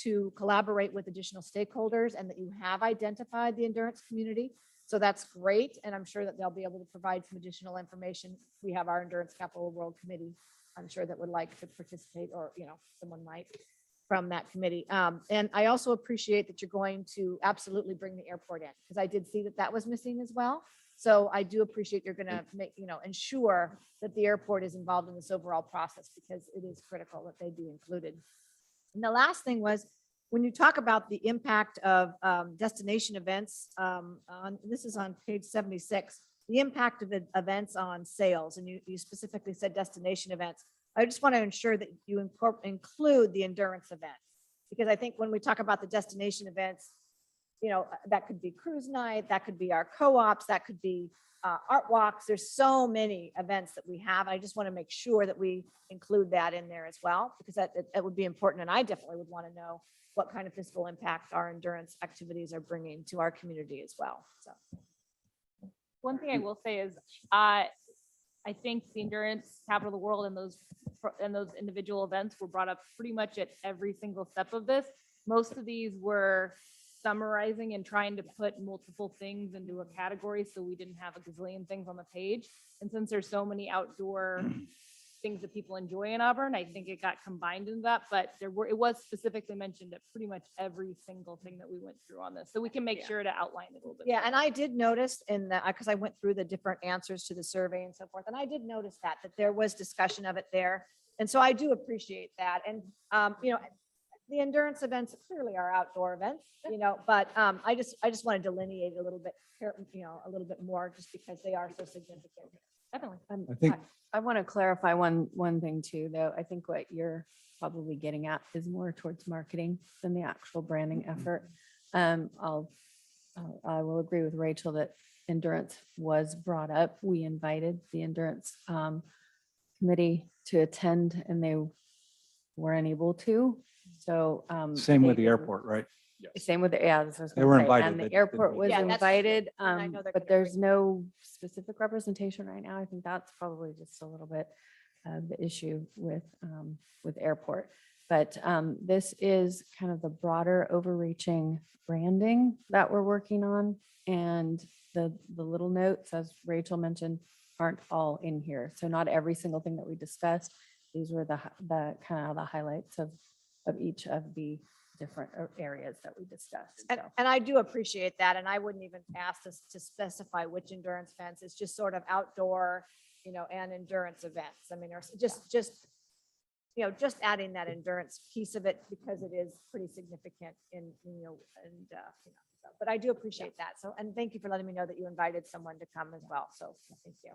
S3: to collaborate with additional stakeholders and that you have identified the endurance community. So that's great. And I'm sure that they'll be able to provide some additional information. We have our Endurance Capital World Committee, I'm sure, that would like to participate, or, someone might from that committee. And I also appreciate that you're going to absolutely bring the airport in, because I did see that was missing as well. So I do appreciate you're going to make, ensure that the airport is involved in this overall process because it is critical that they be included. And the last thing was, when you talk about the impact of destination events, this is on page 76, the impact of the events on sales, and you specifically said destination events. I just want to ensure that you include the endurance events, because I think when we talk about the destination events, that could be cruise night, that could be our co-ops, that could be art walks. There's so many events that we have. I just want to make sure that we include that in there as well, because that would be important. And I definitely would want to know what kind of fiscal impact our endurance activities are bringing to our community as well. So.
S2: One thing I will say is, I think the endurance capital of the world and those individual events were brought up pretty much at every single step of this. Most of these were summarizing and trying to put multiple things into a category so we didn't have a gazillion things on the page. And since there's so many outdoor things that people enjoy in Auburn, I think it got combined in that, but it was specifically mentioned at pretty much every single thing that we went through on this. So we can make sure to outline it a little bit.
S3: Yeah, and I did notice because I went through the different answers to the survey and so forth, and I did notice that there was discussion of it there. And so I do appreciate that. And, the endurance events clearly are outdoor events, but I just want to delineate a little bit, a little bit more just because they are so significant.
S2: Definitely.
S4: I think,
S11: I want to clarify one thing too, though. I think what you're probably getting at is more towards marketing than the actual branding effort. I will agree with Rachel that endurance was brought up. We invited the endurance committee to attend and they were unable to. So
S4: same
S11: they
S4: with the
S11: didn't-
S4: airport, right?
S11: Same with the, yeah. that's what I was
S4: They
S11: gonna
S4: were
S11: say.
S4: invited,
S11: And
S4: they
S11: the
S4: just
S11: airport
S4: didn't
S11: was
S4: make
S3: it. Yeah, that's true.
S11: invited,
S3: And I know they're
S11: but
S3: gonna
S11: there's no specific representation right now. I think that's probably just a little bit of the issue with airport. But this is kind of the broader overreaching branding that we're working on. And the little notes, as Rachel mentioned, aren't all in here. So not every single thing that we discussed. These were the kind of the highlights of each of the different areas that we discussed.
S3: And,
S11: So.
S3: and I do appreciate that. And I wouldn't even ask us to specify which endurance events. It's just sort of outdoor, and endurance events. I mean, or just adding that endurance piece of it because it is pretty significant but I do appreciate that. So, and thank you for letting me know that you invited someone to come as well. So thank you.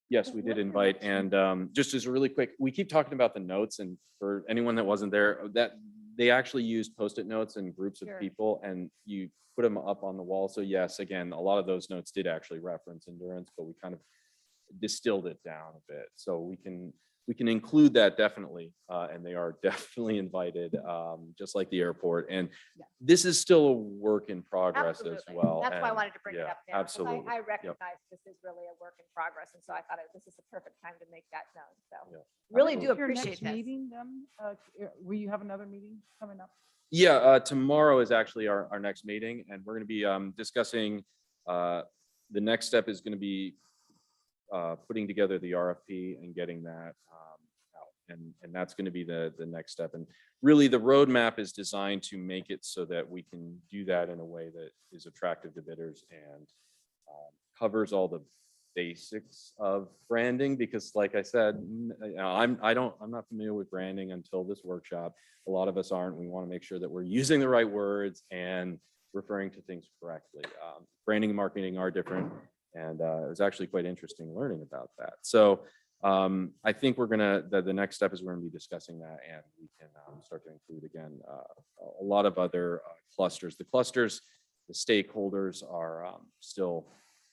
S12: Yes, we did invite. And just as a really quick, we keep talking about the notes, and for anyone that wasn't there, that they actually used Post-it notes in groups of
S3: Sure.
S12: people and you put them up on the wall. So yes, again, a lot of those notes did actually reference endurance, but we kind of distilled it down a bit. So we can include that definitely. And they are definitely invited, just like the airport. And
S3: Yeah.
S12: this is still a work in progress as
S3: Absolutely.
S12: well.
S3: That's why I
S12: and
S3: wanted to bring it
S12: yeah,
S3: up now. 'Cause
S12: absolutely.
S3: I
S12: Yep.
S3: recognize this is really a work in progress. And so I thought this is the perfect time to make that known. So
S12: Yeah.
S3: really do
S1: Your
S3: appreciate
S1: next
S3: this.
S1: meeting then, will you have another meeting coming up?
S12: Yeah, tomorrow is actually our next meeting, and we're going to be discussing, the next step is going to be putting together the RFP and getting that out. And that's going to be the next step. And really, the roadmap is designed to make it so that we can do that in a way that is attractive to bidders and covers all the basics of branding, because like I said, I'm not familiar with branding until this workshop. A lot of us aren't. We want to make sure that we're using the right words and referring to things correctly. Branding and marketing are different, and it was actually quite interesting learning about that. So I think the next step is we're going to be discussing that, and we can start to include again a lot of other clusters. The clusters, the stakeholders are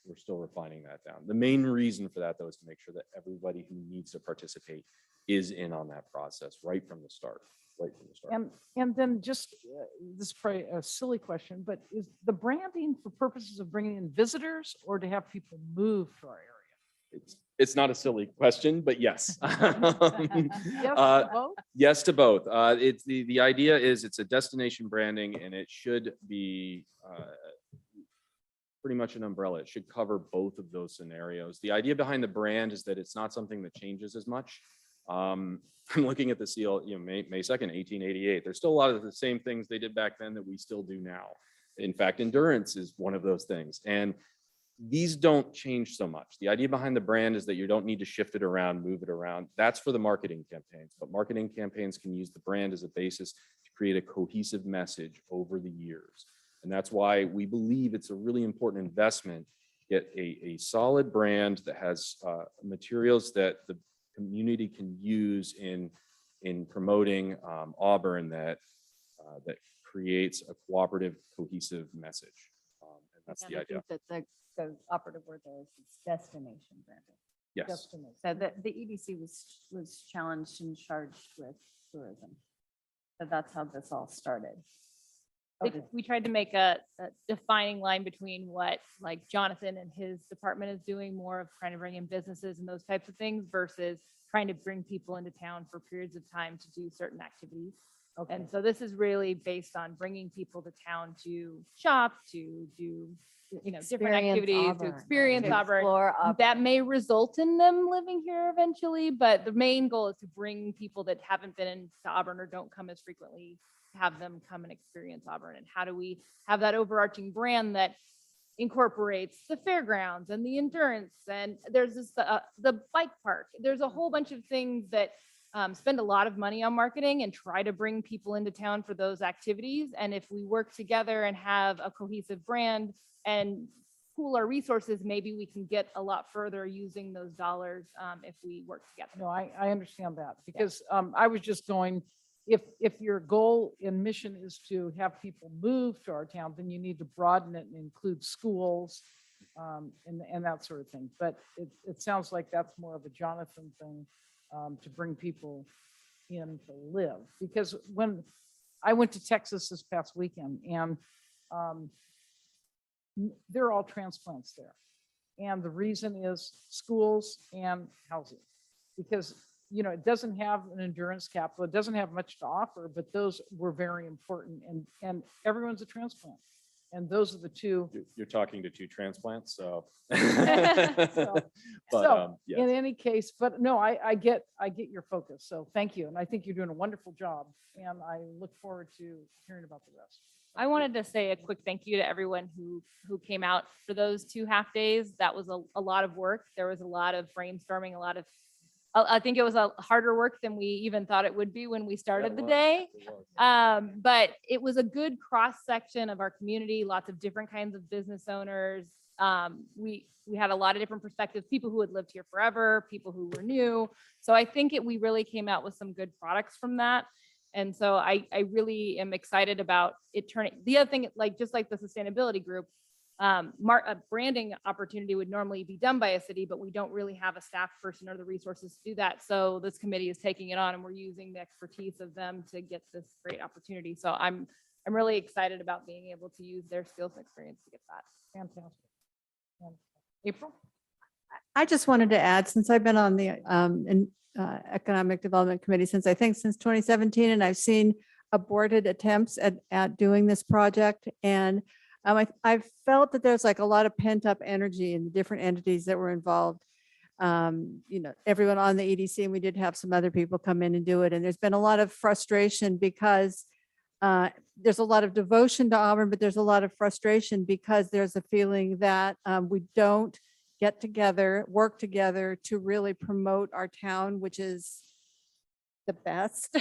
S12: we're still refining that down. The main reason for that, though, is to make sure that everybody who needs to participate is in on that process right from the start.
S1: And then just, this is probably a silly question, but is the branding for purposes of bringing in visitors or to have people move to our area?
S12: It's not a silly question, but yes.
S1: Yes, to both?
S12: Yes to both. It's the idea is it's a destination branding, and it should be pretty much an umbrella. It should cover both of those scenarios. The idea behind the brand is that it's not something that changes as much. I'm looking at the seal, May 2nd, 1888. There's still a lot of the same things they did back then that we still do now. In fact, endurance is one of those things. And these don't change so much. The idea behind the brand is that you don't need to shift it around, move it around. That's for the marketing campaigns, but marketing campaigns can use the brand as a basis to create a cohesive message over the years. And that's why we believe it's a really important investment. Get a solid brand that has materials that the community can use in promoting Auburn that creates a cooperative, cohesive message. And that's the idea.
S13: That the operative word there is it's destination branding.
S12: Yes.
S13: So the EDC was challenged and charged with tourism. So that's how this all started.
S2: We tried to make a defining line between what like Jonathan and his department is doing, more of trying to bring in businesses and those types of things versus trying to bring people into town for periods of time to do certain activities.
S1: Okay.
S2: And so this is really based on bringing people to town to shop, to do, different
S11: Experience
S2: activities,
S11: Auburn,
S2: to
S11: right?
S2: experience
S11: To
S2: Auburn.
S11: explore
S2: That
S11: Auburn.
S2: may result in them living here eventually, but the main goal is to bring people that haven't been into Auburn or don't come as frequently, have them come and experience Auburn. And how do we have that overarching brand that incorporates the fairgrounds and the endurance, and there's this the bike park. There's a whole bunch of things that spend a lot of money on marketing and try to bring people into town for those activities. And if we work together and have a cohesive brand and pool our resources, maybe we can get a lot further using those dollars if we work together.
S1: No, I understand that because I was just going, if your goal and mission is to have people move to our town, then you need to broaden it and include schools and that sort of thing. But it sounds like that's more of a Jonathan thing to bring people in to live. Because when I went to Texas this past weekend and they're all transplants there. And the reason is schools and housing. Because it doesn't have an endurance capital. It doesn't have much to offer, but those were very important. And everyone's a transplant. And those are the two.
S12: You're talking to two transplants, so.
S1: So
S12: Yes.
S1: in any case, but no, I get your focus. So thank you. And I think you're doing a wonderful job. And I look forward to hearing about the rest.
S2: I wanted to say a quick thank you to everyone who came out for those 2 half days. That was a lot of work. There was a lot of brainstorming, I think it was a harder work than we even thought it would be when we started the day. But it was a good cross section of our community, lots of different kinds of business owners. We had a lot of different perspectives, people who had lived here forever, people who were new. So I think we really came out with some good products from that. And so I really am excited about it turning. The other thing, just like the sustainability group, a branding opportunity would normally be done by a city, but we don't really have a staff person or the resources to do that. So this committee is taking it on and we're using the expertise of them to get this great opportunity. So I'm really excited about being able to use their skills and experience to get that.
S1: Fantastic. April?
S10: I just wanted to add, since I've been on the Economic Development Committee since 2017, and I've seen aborted attempts at doing this project. And I felt that there's like a lot of pent up energy in the different entities that were involved. Everyone on the EDC, and we did have some other people come in and do it. And there's been a lot of frustration because there's a lot of devotion to Auburn, but there's a lot of frustration because there's a feeling that we don't get together, work together to really promote our town, which is the best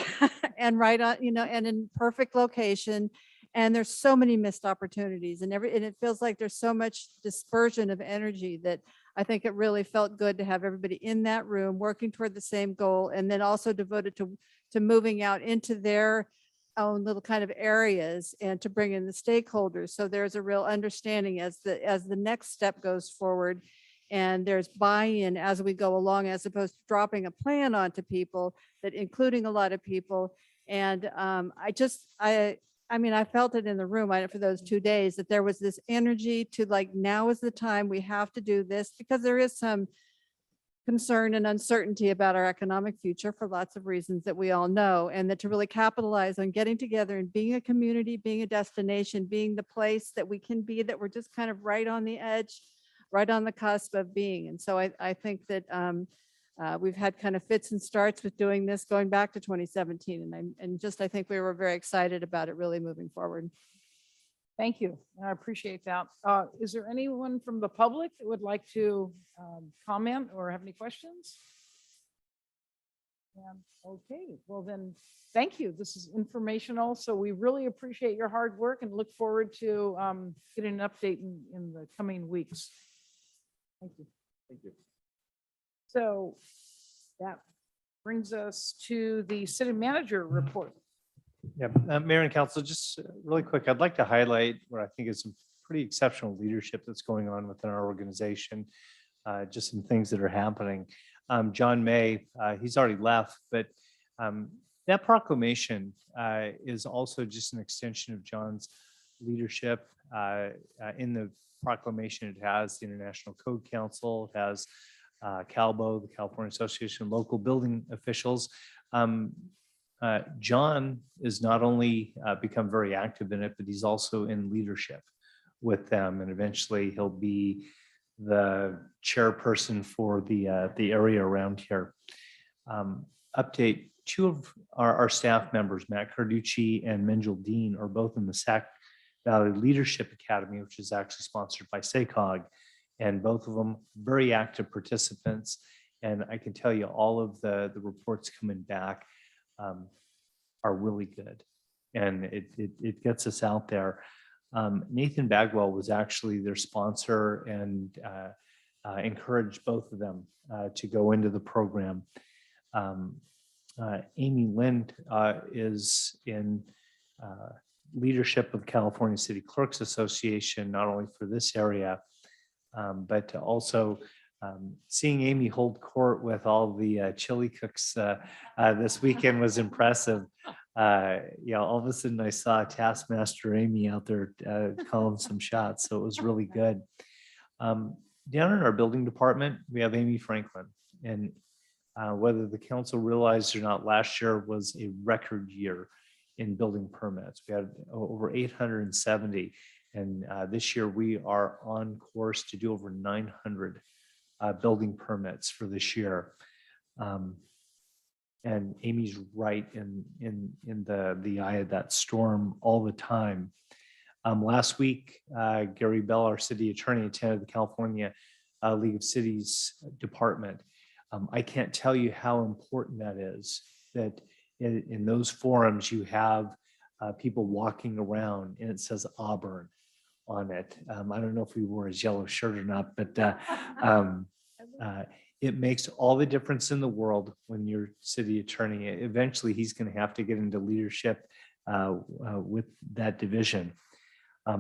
S10: and right on, and in perfect location. And there's so many missed opportunities and it feels like there's so much dispersion of energy that I think it really felt good to have everybody in that room working toward the same goal, and then also devoted to moving out into their own little kind of areas and to bring in the stakeholders. So there's a real understanding as the next step goes forward, and there's buy-in as we go along, as opposed to dropping a plan onto people, that including a lot of people. And I felt it in the room for those 2 days, that there was this energy to now is the time, we have to do this, because there is some concern and uncertainty about our economic future for lots of reasons that we all know, and that to really capitalize on getting together and being a community, being a destination, being the place that we can be, that we're just kind of right on the edge, right on the cusp of being. And so I think that we've had kind of fits and starts with doing this going back to 2017. I think we were very excited about it really moving forward.
S1: Thank you. I appreciate that. Is there anyone from the public that would like to comment or have any questions? Okay, well then, thank you. This is informational. So we really appreciate your hard work and look forward to getting an update in the coming weeks. Thank you.
S5: Thank you.
S1: So that brings us to the city manager report.
S6: Yeah, Mayor and Council, just really quick, I'd like to highlight what I think is some pretty exceptional leadership that's going on within our organization. Just some things that are happening. John May, he's already left, but that proclamation is also just an extension of John's leadership. In the proclamation, it has the International Code Council, it has CALBO, the California Association of Local Building Officials. John is not only become very active in it, but he's also in leadership with them. And eventually he'll be the chairperson for the area around here. Update, two of our staff members, Matt Carducci and Minjal Dean, are both in the Sac Valley Leadership Academy, which is actually sponsored by SACOG. And both of them very active participants. And I can tell you all of the reports coming back are really good. And it gets us out there. Nathan Bagwell was actually their sponsor and encouraged both of them to go into the program. Amy Lind is in leadership of the California City Clerks Association, not only for this area, but also seeing Amy hold court with all the chili cooks this weekend was impressive. Yeah, all of a sudden I saw Taskmaster Amy out there calling some shots, so it was really good. Down in our building department, we have Amy Franklin, and whether the council realized or not, last year was a record year in building permits. We had over 870, and this year we are on course to do over 900 building permits for this year. And Amy's right in the eye of that storm all the time. Last week, Gary Bell, our city attorney, attended the California League of Cities department. I can't tell you how important that is, that in those forums you have people walking around and it says Auburn on it. I don't know if we wore his yellow shirt or not, but it makes all the difference in the world when you're city attorney. Eventually, he's going to have to get into leadership with that division.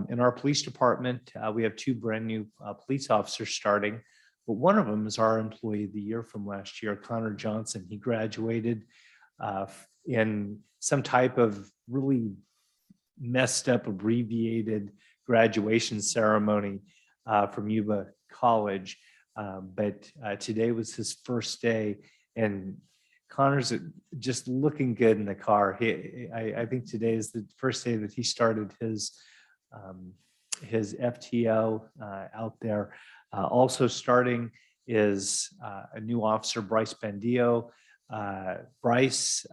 S6: In our police department, we have two brand new police officers starting, but one of them is our employee of the year from last year, Connor Johnson. He graduated in some type of really messed up, abbreviated graduation ceremony from Yuba College. But today was his first day, and Connor's just looking good in the car. I think today is the first day that he started his FTO out there. Also starting is a new officer, Bryce Bandio. Bryce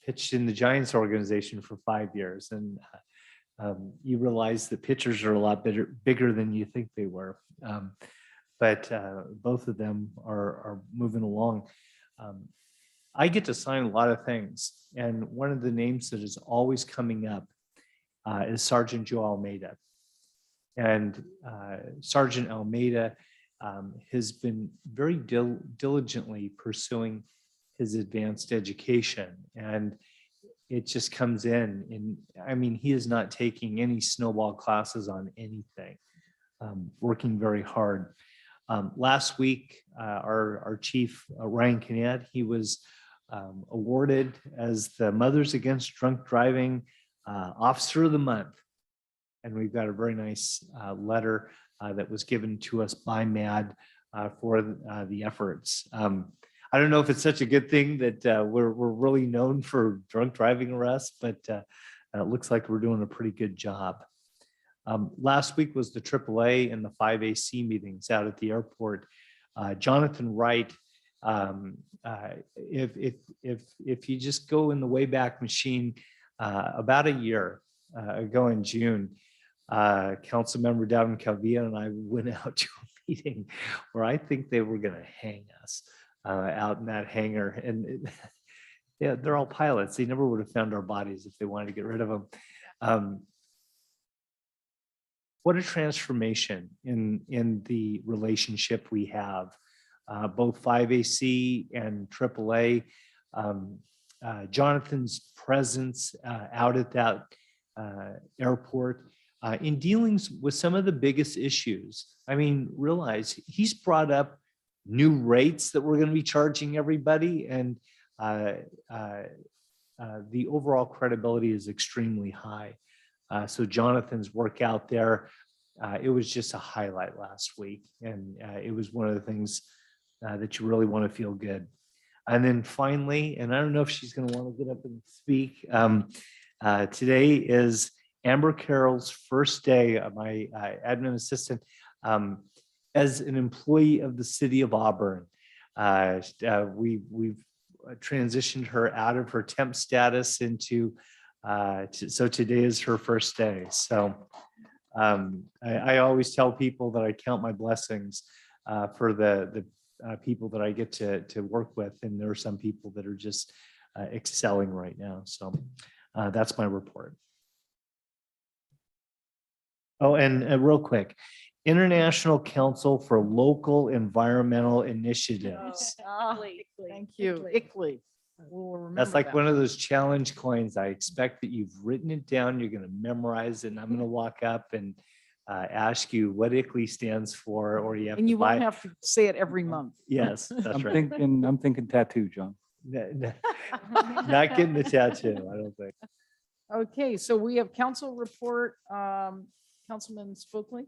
S6: pitched in the Giants organization for 5 years, and you realize that pitchers are a lot bigger than you think they were. But both of them are moving along. I get to sign a lot of things, and one of the names that is always coming up is Sergeant Joe Almeida. And Sergeant Almeida has been very diligently pursuing his advanced education, and it just comes in. And I mean, he is not taking any snowball classes on anything, working very hard. Last week, our chief, Ryan Kinnett, he was awarded as the Mothers Against Drunk Driving Officer of the Month. And we've got a very nice letter that was given to us by MAD for the efforts. I don't know if it's such a good thing that we're really known for drunk driving arrests, but it looks like we're doing a pretty good job. Last week was the AAA and the 5AC meetings out at the airport. Jonathan Wright, if you just go in the Wayback Machine, about a year ago in June, Councilmember Davin Calvillo and I went out to a meeting where I think they were going to hang us out in that hangar. And yeah, they're all pilots. They never would have found our bodies if they wanted to get rid of them. What a transformation in the relationship we have, both 5AC and AAA. Jonathan's presence out at that airport in dealings with some of the biggest issues. I mean, realize he's brought up new rates that we're going to be charging everybody, and the overall credibility is extremely high. So Jonathan's work out there, it was just a highlight last week, and it was one of the things that you really want to feel good. And then finally, and I don't know if she's going to want to get up and speak, today is Amber Carroll's first day, my admin assistant, as an employee of the city of Auburn. We've transitioned her out of her temp status into, so today is her first day. So I always tell people that I count my blessings for the people that I get to work with. And there are some people that are just excelling right now. So that's my report. Oh, and real quick, International Council for Local Environmental Initiatives.
S1: Thank you. ICLEI. We'll remember
S6: That's like
S1: that.
S6: one of those challenge coins. I expect that you've written it down, you're going to memorize it, and I'm going to walk up and ask you what ICLEI stands for, or you have
S1: And
S6: to
S1: you won't
S6: buy.
S1: have to say it every month.
S6: Yes, that's right.
S4: I'm thinking tattoo, John.
S6: Not getting the tattoo, I don't think.
S1: Okay, so we have council report, Councilman Spokely.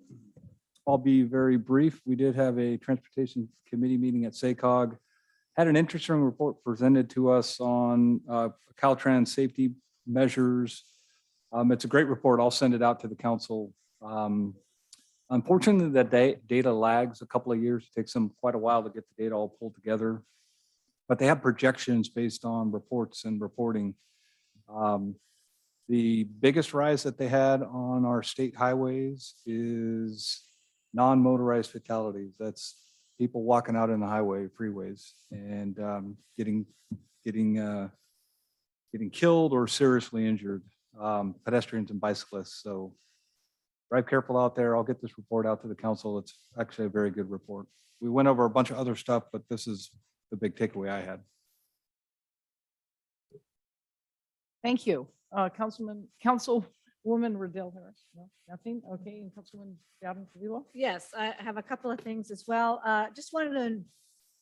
S4: I'll be very brief. We did have a transportation committee meeting at SACOG. Had an interesting report presented to us on Caltrans safety measures. It's a great report. I'll send it out to the council. Unfortunately, the data lags a couple of years. It takes them quite a while to get the data all pulled together. But they have projections based on reports and reporting. The biggest rise that they had on our state highways is non-motorized fatalities. That's people walking out in the highway freeways and getting killed or seriously injured, pedestrians and bicyclists. So drive careful out there. I'll get this report out to the council. It's actually a very good report. We went over a bunch of other stuff, but this is the big takeaway I had.
S1: Thank you. Councilwoman Riddell Harris. No, nothing? Okay, and Councilman Davin Calvillo?
S3: Yes, I have a couple of things as well. Just wanted to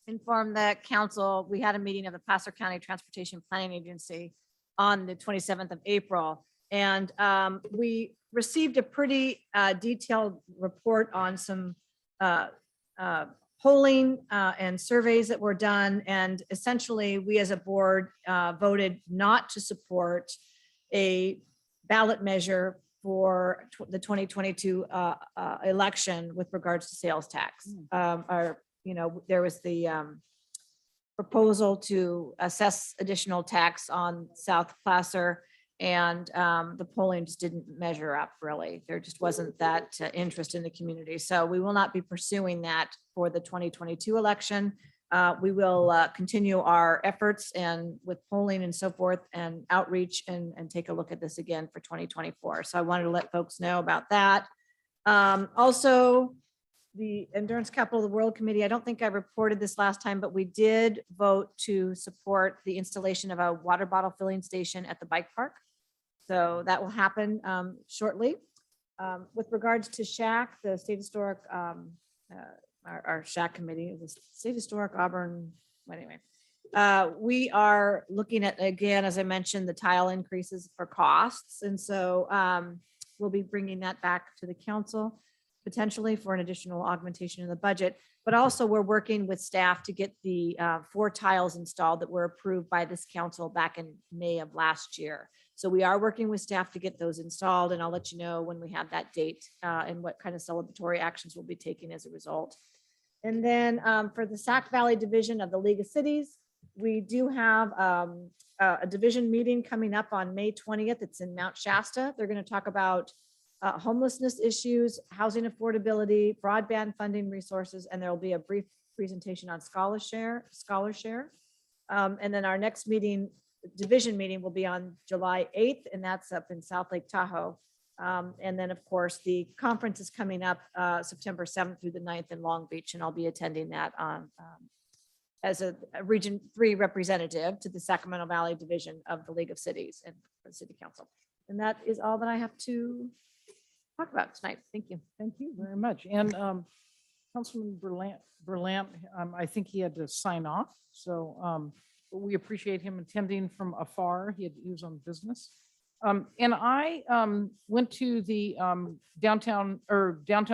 S3: inform the council, we had a meeting of the Placer County Transportation Planning Agency on the 27th of April. And we received a pretty detailed report on some polling and surveys that were done. And essentially, we as a board voted not to support a ballot measure for the 2022 election with regards to sales tax. There was the proposal to assess additional tax on South Placer, and the polling just didn't measure up really. There just wasn't that interest in the community. So we will not be pursuing that for the 2022 election. We will continue our efforts and with polling and so forth and outreach and take a look at this again for 2024. So I wanted to let folks know about that. Also, the Endurance Capital of the World Committee, I don't think I reported this last time, but we did vote to support the installation of a water bottle filling station at the bike park. So that will happen shortly. With regards to SHAC, the State Historic, our SHAC committee, the State Historic Auburn, anyway. We are looking at, again, as I mentioned, the tile increases for costs. And so we'll be bringing that back to the council potentially for an additional augmentation in the budget. But also we're working with staff to get the 4 tiles installed that were approved by this council back in May of last year. So we are working with staff to get those installed, and I'll let you know when we have that date and what kind of celebratory actions we'll be taking as a result. And then for the Sac Valley Division of the League of Cities, we do have a division meeting coming up on May 20th. It's in Mount Shasta. They're going to talk about homelessness issues, housing affordability, broadband funding resources, and there will be a brief presentation on scholarshare. And then our next meeting, division meeting, will be on July 8th, and that's up in South Lake Tahoe. And then, of course, the conference is coming up September 7th through the 9th in Long Beach, and I'll be attending that on as a Region 3 representative to the Sacramento Valley Division of the League of Cities and for the City Council. And that is all that I have to talk about tonight. Thank you.
S1: Thank you very much. And Councilman Berlant, I think he had to sign off. So but we appreciate him attending from afar. He was on business. And I went to the Downtown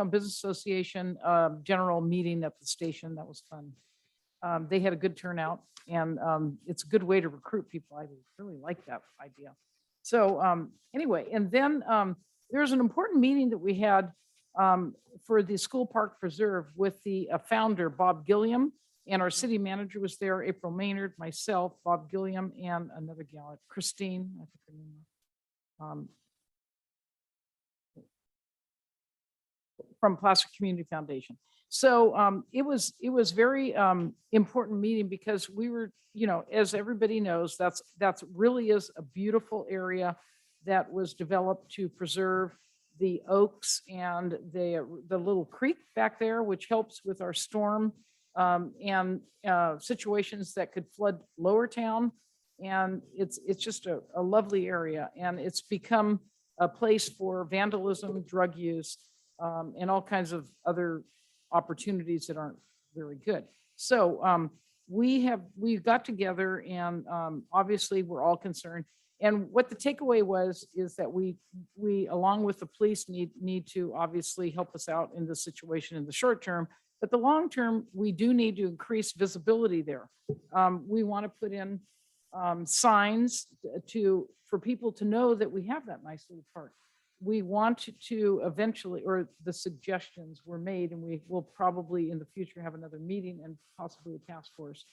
S1: Business Association general meeting at the station. That was fun. They had a good turnout, and it's a good way to recruit people. I really like that idea. So anyway, and then there's an important meeting that we had for the School Park Preserve with the founder, Bob Gilliam, and our city manager was there, April Maynard, myself, Bob Gilliam, and another gal, Christine, I think her name was, from Placer Community Foundation. So it was very important meeting because we were, as everybody knows, that's really is a beautiful area that was developed to preserve the oaks and the little creek back there, which helps with our storm and situations that could flood Lower Town. And it's just a lovely area, and it's become a place for vandalism, drug use, and all kinds of other opportunities that aren't very good. So we got together, and obviously we're all concerned. And what the takeaway was is that we along with the police need to obviously help us out in this situation in the short term, but the long term, we do need to increase visibility there. We want to put in signs for people to know that we have that nice little park. We want to eventually, or the suggestions were made, and we will probably in the future have another meeting and possibly a task force.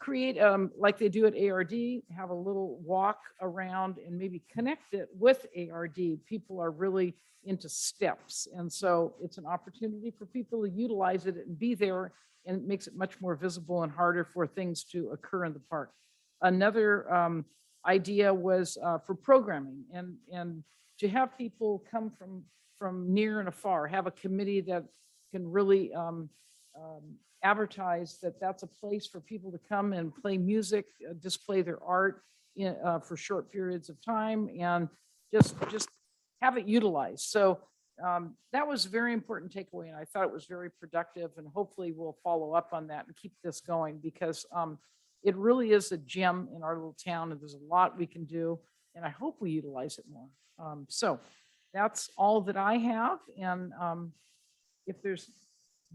S1: Create, like they do at ARD, have a little walk around and maybe connect it with ARD. People are really into steps. And so it's an opportunity for people to utilize it and be there, and it makes it much more visible and harder for things to occur in the park. Another idea was for programming and to have people come from near and afar, have a committee that can really advertise that that's a place for people to come and play music, display their art for short periods of time, and just have it utilized. So that was a very important takeaway, and I thought it was very productive, and hopefully we'll follow up on that and keep this going, because it really is a gem in our little town, and there's a lot we can do, and I hope we utilize it more. So that's all that I have, and if there's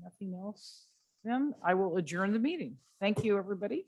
S1: nothing else, then I will adjourn the meeting. Thank you, everybody.